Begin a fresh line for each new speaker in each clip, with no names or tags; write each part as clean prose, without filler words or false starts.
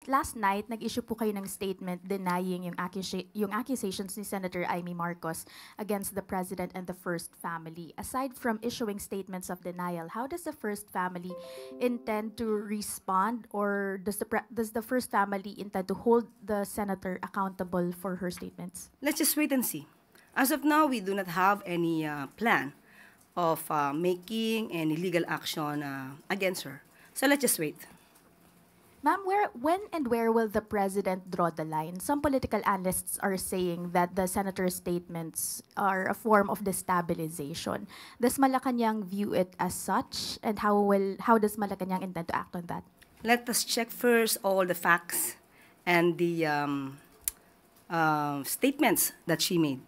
last night, nag-issue po kayo ng statement denying yung accusations ni Senator Amy Marcos against the President and the First Family. Aside from issuing statements of denial, how does the First Family intend to respond, or does the First Family intend to hold the Senator accountable for her statements?
Let's just wait and see. As of now, we do not have any plan of making any legal action against her. So let's just wait.
Ma'am, when and where will the President draw the line? Some political analysts are saying that the Senator's statements are a form of destabilization. Does Malacanang view it as such? And how does Malacanang intend to act on that?
Let us check first all the facts and the statements that she made.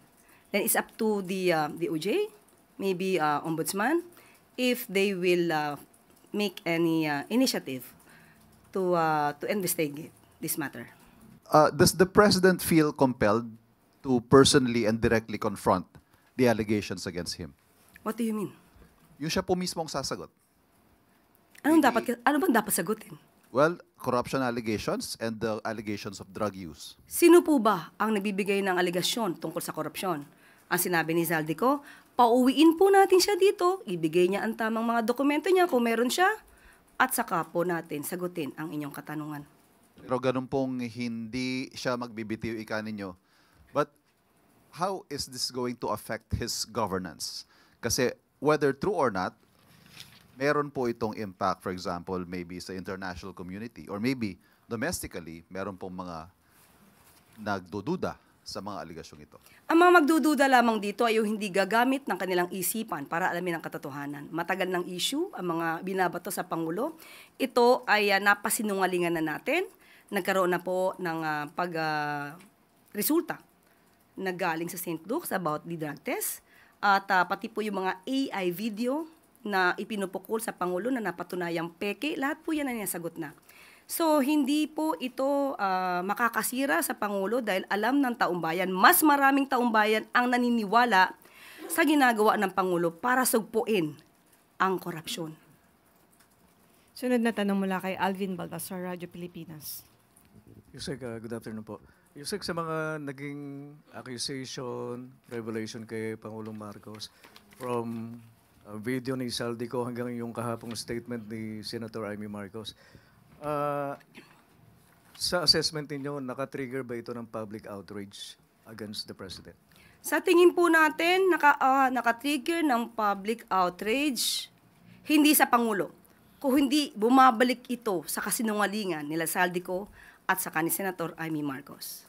Then it's up to the OJ, maybe Ombudsman, if they will make any initiative to investigate this matter.
Does the President feel compelled to personally and directly confront the allegations against him?
What do you mean?
Yung siya po mismo ang sasagot.
Ano bang dapat sagutin?
Well, corruption allegations and the allegations of drug use.
Sino po ba ang nagbibigay ng alegasyon tungkol sa korupsyon? Ang sinabi ni Zaldico, pauwiin po natin siya dito, ibigay niya ang tamang mga dokumento niya kung meron siya, at saka po natin sagutin ang inyong katanungan.
Pero ganun pong hindi siya magbibitiw ika ninyo. But how is this going to affect his governance? Kasi whether true or not, meron po itong impact, for example, maybe sa international community or maybe domestically, meron pong mga nagdududa sa mga aligasyong ito.
Ang mga magdududa lamang dito ay yung hindi gagamit ng kanilang isipan para alamin ang katotohanan. Matagal ng issue ang mga binabato sa Pangulo. Ito ay napasinungalingan na natin. Nagkaroon na po ng resulta na galing sa St. Luke's about the drug test. At pati po yung mga AI video na ipinupukol sa Pangulo na napatunayang peke, lahat po yan ay nasagot na. So, hindi po ito makakasira sa Pangulo dahil alam ng taumbayan, mas maraming taumbayan ang naniniwala sa ginagawa ng Pangulo para sugpuin ang korupsyon.
Sunod na tanong mula kay Alvin Baltasar, Radyo Pilipinas.
Yusek, good afternoon po. Yusek, sa mga naging accusation, revelation kay Pangulong Marcos, from video ni Zaldico hanggang yung kahapong statement ni Senator Amy Marcos, sa assessment ninyo, naka-trigger ba ito ng public outrage against the President?
Sa tingin po natin, naka-trigger ng public outrage, hindi sa Pangulo. Kung hindi bumabalik ito sa kasinungalingan nila Zaldico at sa ni Senator Amy Marcos.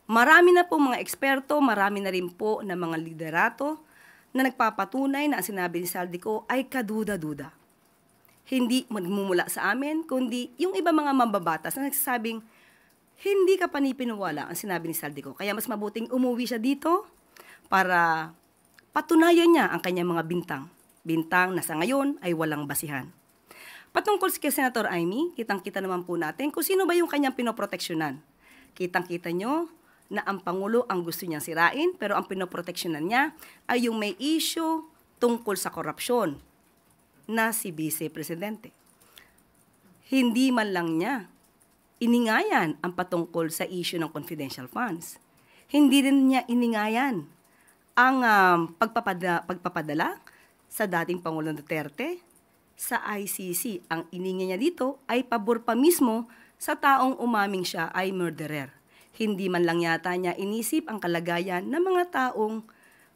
Marami na po mga eksperto, marami na rin po na mga liderato na nagpapatunay na ang sinabi ni Zaldico ay kaduda-duda. Hindi magmumula sa amin, kundi yung iba mga mambabatas na nagsasabing, hindi ka panipiniwala ang sinabi ni Zaldico. Kaya mas mabuting umuwi siya dito para patunayan niya ang kanyang mga bintang. Bintang na sa ngayon ay walang basihan. Patungkol kay Senator Amy, kitang-kita naman po natin kung sino ba yung kanyang pinoproteksyonan. Kitang-kita nyo na ang Pangulo ang gusto niyang sirain, pero ang pinoproteksyonan niya ay yung may issue tungkol sa korupsyon na si Vice Presidente. Hindi man lang niya iningayan ang patungkol sa issue ng confidential funds. Hindi rin niya iningayan ang pagpapadala sa dating Pangulong Duterte sa ICC. Ang ininga niya dito ay pabor pa mismo sa taong umaming siya ay murderer. Hindi man lang yata niya inisip ang kalagayan ng mga taong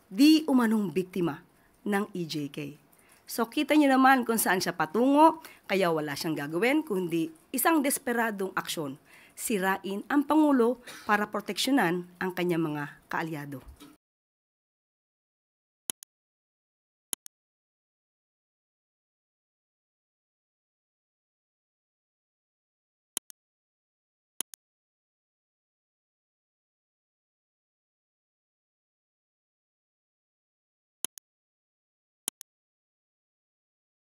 di umanong biktima ng EJK. So kita niyo naman kung saan siya patungo, kaya wala siyang gagawin kundi isang desperadong aksyon. Sirain ang Pangulo para proteksyonan ang kanyang mga kaalyado.